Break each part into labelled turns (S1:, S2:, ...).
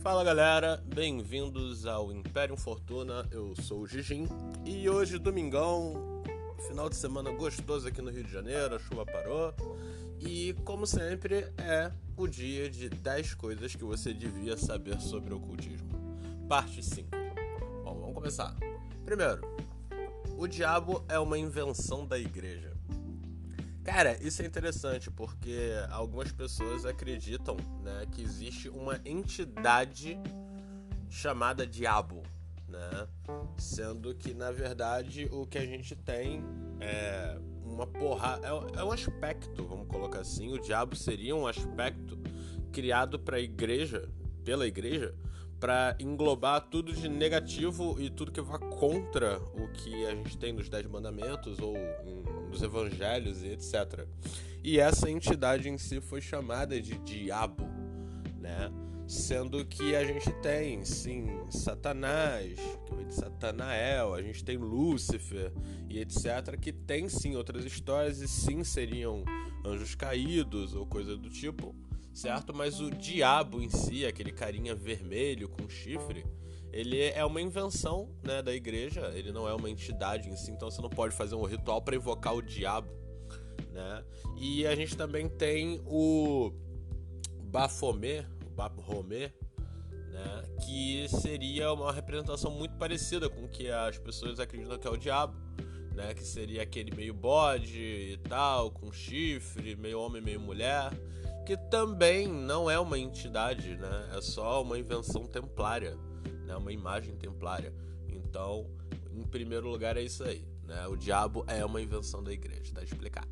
S1: Fala galera, bem-vindos ao Imperium Fortuna, eu sou o Gigim e hoje domingão, final de semana gostoso aqui no Rio de Janeiro, a chuva parou e como sempre é o dia de 10 coisas que você devia saber sobre ocultismo, parte 5. Bom, vamos começar. Primeiro, o diabo é uma invenção da igreja. Cara, isso é interessante porque algumas pessoas acreditam, né, que existe uma entidade chamada diabo, né? Sendo que, na verdade, o que a gente tem é uma porrada... É um aspecto, vamos colocar assim. O diabo seria um aspecto criado pela igreja, para englobar tudo de negativo e tudo que vá contra o que a gente tem nos 10 mandamentos ou nos evangelhos e etc. E essa entidade em si foi chamada de diabo, né? Sendo que a gente tem, sim, Satanás, que vem de Satanael, a gente tem Lúcifer e etc, que tem sim outras histórias e sim seriam anjos caídos ou coisa do tipo, certo? Mas o diabo em si, aquele carinha vermelho com chifre, ele é uma invenção, né, da igreja, ele não é uma entidade em si, então você não pode fazer um ritual para invocar o diabo, né? E a gente também tem o Baphomet, né, que seria uma representação muito parecida com o que as pessoas acreditam que é o diabo, né, que seria aquele meio bode e tal, com chifre, meio homem, meio mulher, que também não é uma entidade, né, é só uma invenção templária, né, uma imagem templária. Então, em primeiro lugar é isso aí, né, o diabo é uma invenção da igreja, tá explicado.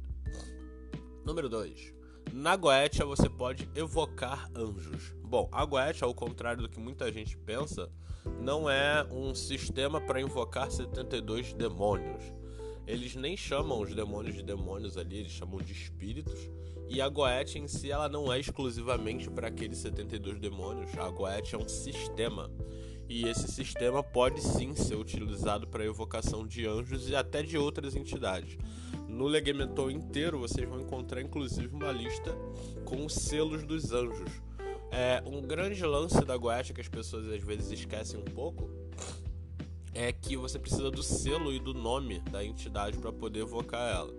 S1: Número 2. Na Goetia você pode evocar anjos. Bom, a Goetia, ao contrário do que muita gente pensa, não é um sistema para invocar 72 demônios. Eles nem chamam os demônios de demônios ali, eles chamam de espíritos. E a Goetia em si, ela não é exclusivamente para aqueles 72 demônios. A Goetia é um sistema. E esse sistema pode sim ser utilizado para evocação de anjos e até de outras entidades. No Legemeton inteiro vocês vão encontrar inclusive uma lista com os selos dos anjos. Um grande lance da Goetia que as pessoas às vezes esquecem um pouco é que você precisa do selo e do nome da entidade para poder evocar ela.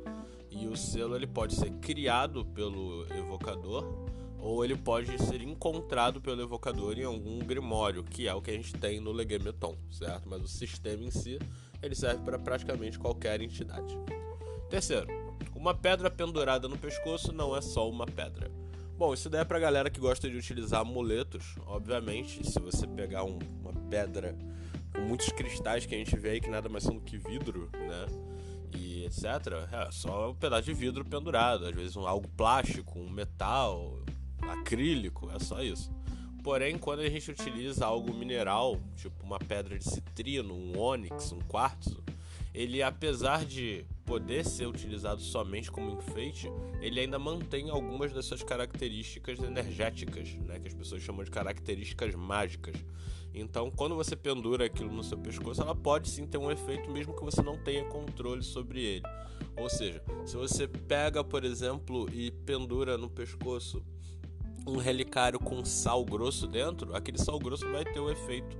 S1: E o selo ele pode ser criado pelo evocador ou ele pode ser encontrado pelo evocador em algum grimório, que é o que a gente tem no Legemeton, certo? Mas o sistema em si, ele serve para praticamente qualquer entidade. Terceiro, uma pedra pendurada no pescoço não é só uma pedra. Bom, isso daí é pra galera que gosta de utilizar amuletos. Obviamente, se você pegar uma pedra com muitos cristais que a gente vê aí, que nada mais são do que vidro, né? E etc. É só um pedaço de vidro pendurado. Às vezes algo plástico, um metal, acrílico, é só isso. Porém, quando a gente utiliza algo mineral, tipo uma pedra de citrino, um ônix, um quartzo, ele, apesar de poder ser utilizado somente como enfeite, ele ainda mantém algumas das suas características energéticas, né, que as pessoas chamam de características mágicas. Então, quando você pendura aquilo no seu pescoço, ela pode sim ter um efeito mesmo que você não tenha controle sobre ele. Ou seja, se você pega, por exemplo, e pendura no pescoço um relicário com sal grosso dentro, aquele sal grosso vai ter o efeito,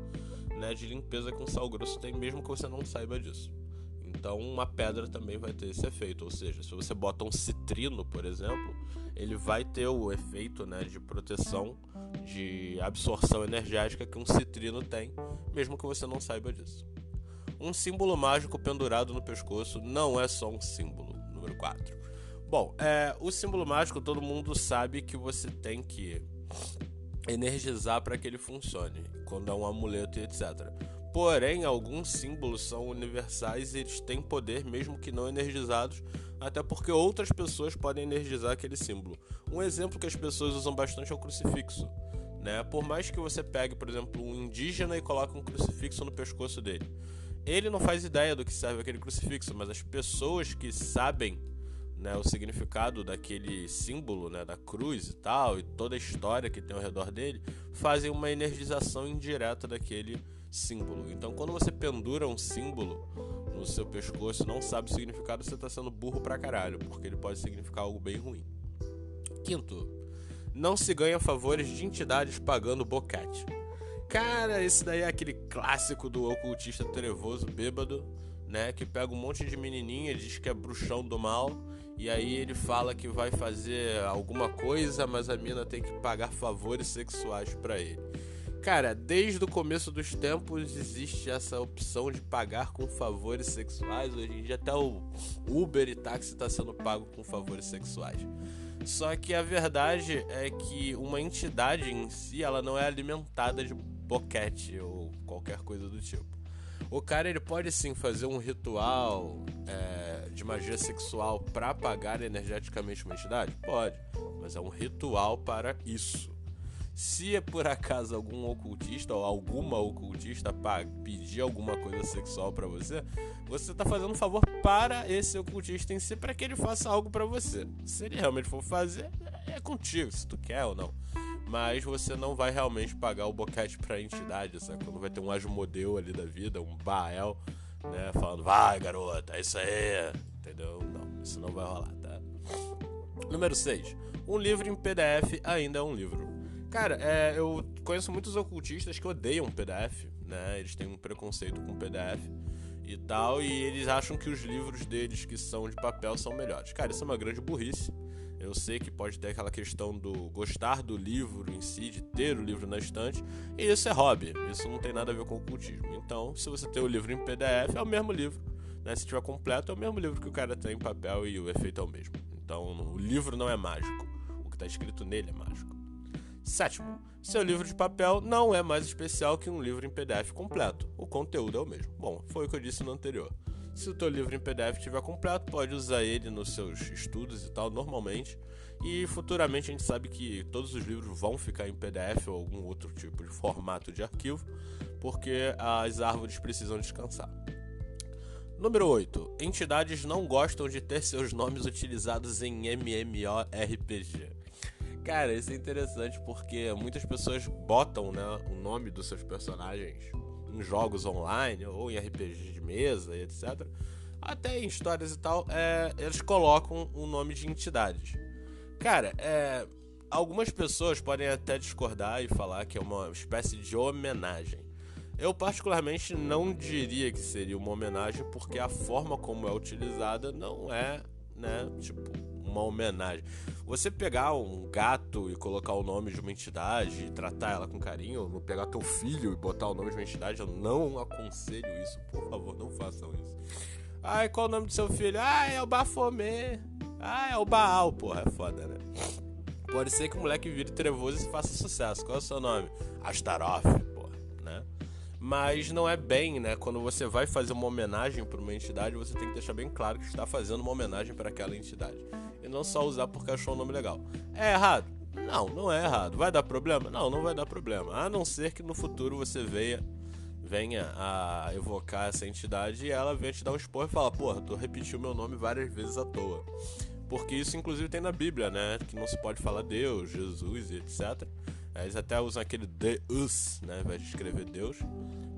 S1: né, de limpeza que um sal grosso tem, mesmo que você não saiba disso. Então uma pedra também vai ter esse efeito, ou seja, se você bota um citrino, por exemplo, ele vai ter o efeito, né, de proteção, de absorção energética que um citrino tem, mesmo que você não saiba disso. Um símbolo mágico pendurado no pescoço não é só um símbolo. Número 4. Bom, o símbolo mágico todo mundo sabe que você tem que energizar para que ele funcione, quando é um amuleto e etc. Porém, alguns símbolos são universais e eles têm poder mesmo que não energizados, até porque outras pessoas podem energizar aquele símbolo. Um exemplo que as pessoas usam bastante é o crucifixo, né? Por mais que você pegue, por exemplo, um indígena e coloque um crucifixo no pescoço dele, ele não faz ideia do que serve aquele crucifixo, mas as pessoas que sabem, né, o significado daquele símbolo, né, da cruz e tal, e toda a história que tem ao redor dele, fazem uma energização indireta daquele símbolo. Então, quando você pendura um símbolo no seu pescoço e não sabe o significado, você está sendo burro pra caralho, porque ele pode significar algo bem ruim. Quinto, não se ganha favores de entidades pagando boquete. Cara, esse daí é aquele clássico do ocultista trevoso bêbado, né? Que pega um monte de menininha, diz que é bruxão do mal, e aí ele fala que vai fazer alguma coisa, mas a mina tem que pagar favores sexuais pra ele. Cara, desde o começo dos tempos existe essa opção de pagar com favores sexuais. Hoje em dia até o Uber e táxi está sendo pago com favores sexuais. Só que a verdade é que uma entidade em si, ela não é alimentada de boquete ou qualquer coisa do tipo. O cara, ele pode sim fazer um ritual de magia sexual para pagar energeticamente uma entidade? Pode, mas é um ritual para isso. Se é por acaso algum ocultista ou alguma ocultista pedir alguma coisa sexual pra você, você tá fazendo um favor para esse ocultista em si, para que ele faça algo pra você. Se ele realmente for fazer, é contigo, se tu quer ou não. Mas você não vai realmente pagar o boquete pra entidade, sabe? Quando vai ter um Asmodeu ali da vida, um Baal, né? Falando, vai garota, é isso aí, entendeu? Não, isso não vai rolar, tá? Número 6. Um livro em PDF ainda é um livro. Cara, eu conheço muitos ocultistas que odeiam PDF, né? Eles têm um preconceito com PDF e tal, e eles acham que os livros deles que são de papel são melhores. Cara, isso é uma grande burrice. Eu sei que pode ter aquela questão do gostar do livro em si, de ter o livro na estante, e isso é hobby, isso não tem nada a ver com ocultismo. Então, se você tem o livro em PDF, é o mesmo livro, né? Se tiver completo, é o mesmo livro que o cara tem em papel e o efeito é o mesmo. Então, o livro não é mágico, o que está escrito nele é mágico. 7. Seu livro de papel não é mais especial que um livro em PDF completo. O conteúdo é o mesmo. Bom, foi o que eu disse no anterior. Se o teu livro em PDF estiver completo, pode usar ele nos seus estudos e tal, normalmente. E futuramente a gente sabe que todos os livros vão ficar em PDF ou algum outro tipo de formato de arquivo, porque as árvores precisam descansar. Número 8. Entidades não gostam de ter seus nomes utilizados em MMORPG. Cara, isso é interessante porque muitas pessoas botam, né, o nome dos seus personagens em jogos online ou em RPG de mesa e etc. Até em histórias e tal, eles colocam o nome de entidades. Cara, algumas pessoas podem até discordar e falar que é uma espécie de homenagem. Eu particularmente não diria que seria uma homenagem porque a forma como é utilizada não é, né, tipo, uma homenagem. Você pegar um gato e colocar o nome de uma entidade e tratar ela com carinho, ou pegar teu filho e botar o nome de uma entidade, eu não aconselho isso, por favor, não façam isso. Ai, qual o nome do seu filho? Ah, é o Bafomé. Ah, é o Baal, porra, é foda, né? Pode ser que o moleque vire trevoso e faça sucesso. Qual é o seu nome? Astaroth, porra, né? Mas não é bem, né? Quando você vai fazer uma homenagem para uma entidade, você tem que deixar bem claro que está fazendo uma homenagem para aquela entidade. E não só usar porque achou o nome legal. É errado? Não, não é errado. Vai dar problema? Não, não vai dar problema. A não ser que no futuro você venha a evocar essa entidade e ela venha te dar um esporro e falar, porra, tu repetiu meu nome várias vezes à toa. Porque isso inclusive tem na Bíblia, né? Que não se pode falar Deus, Jesus e etc. Eles até usam aquele Deus, né? Ao invés de escrever Deus.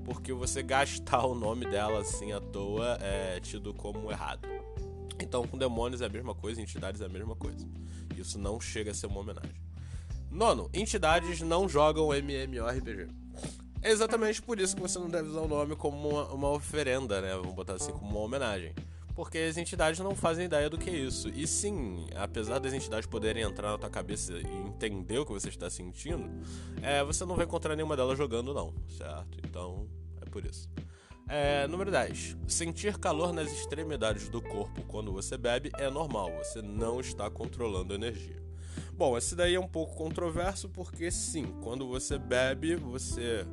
S1: Porque você gastar o nome dela assim à toa é tido como errado. Então com demônios é a mesma coisa, entidades é a mesma coisa. Isso não chega a ser uma homenagem. 9. Entidades não jogam MMORPG. É exatamente por isso que você não deve usar o nome como uma oferenda, né? Vamos botar assim, como uma homenagem. Porque as entidades não fazem ideia do que é isso. E sim, apesar das entidades poderem entrar na tua cabeça e entender o que você está sentindo, você não vai encontrar nenhuma delas jogando não, certo? Então, é por isso. Número 10. Sentir calor nas extremidades do corpo quando você bebe é normal, você não está controlando a energia. Bom, esse daí é um pouco controverso porque sim, quando você bebe, você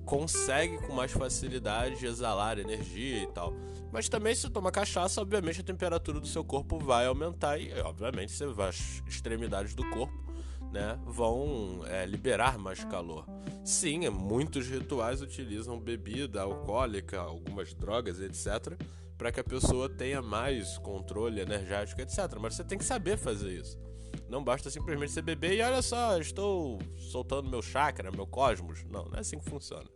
S1: consegue com mais facilidade exalar energia e tal. Mas também se toma cachaça, obviamente a temperatura do seu corpo vai aumentar e obviamente as extremidades do corpo, né, vão liberar mais calor. Sim, muitos rituais utilizam bebida alcoólica, algumas drogas, etc., para que a pessoa tenha mais controle energético, etc. Mas você tem que saber fazer isso. Não basta simplesmente você beber e olha só, estou soltando meu chakra, meu cosmos. Não, não é assim que funciona,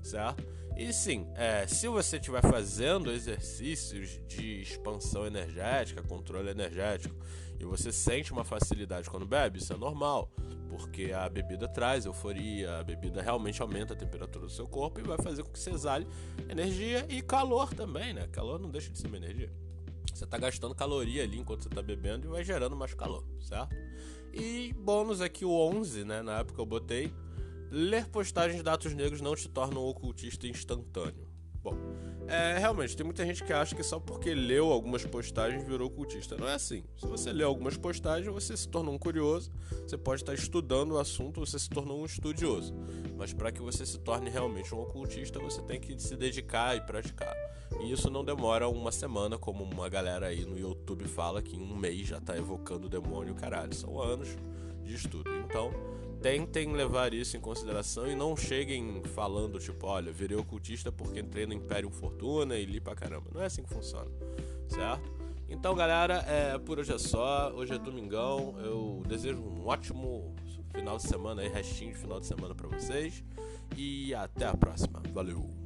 S1: certo? E sim, se você estiver fazendo exercícios de expansão energética, controle energético, e você sente uma facilidade quando bebe, isso é normal, porque a bebida traz euforia, a bebida realmente aumenta a temperatura do seu corpo e vai fazer com que você exale energia e calor também, né? Calor não deixa de ser uma energia. Você tá gastando caloria ali enquanto você tá bebendo e vai gerando mais calor, certo? E bônus aqui o 11, né? Na época eu botei: ler postagens de atos negros não te torna um ocultista instantâneo. Bom, realmente, tem muita gente que acha que só porque leu algumas postagens virou ocultista. Não é assim. Se você lê algumas postagens, você se tornou um curioso, você pode estar estudando o assunto, você se tornou um estudioso. Mas para que você se torne realmente um ocultista, você tem que se dedicar e praticar. E isso não demora uma semana, como uma galera aí no YouTube fala que em um mês já tá evocando o demônio, caralho. São anos de estudo. Então, tentem levar isso em consideração e não cheguem falando, tipo, olha, virei ocultista porque entrei no Imperium Fortuna e li pra caramba. Não é assim que funciona, certo? Então, galera, por hoje é só. Hoje é domingão. Eu desejo um ótimo final de semana aí, restinho de final de semana pra vocês. E até a próxima. Valeu!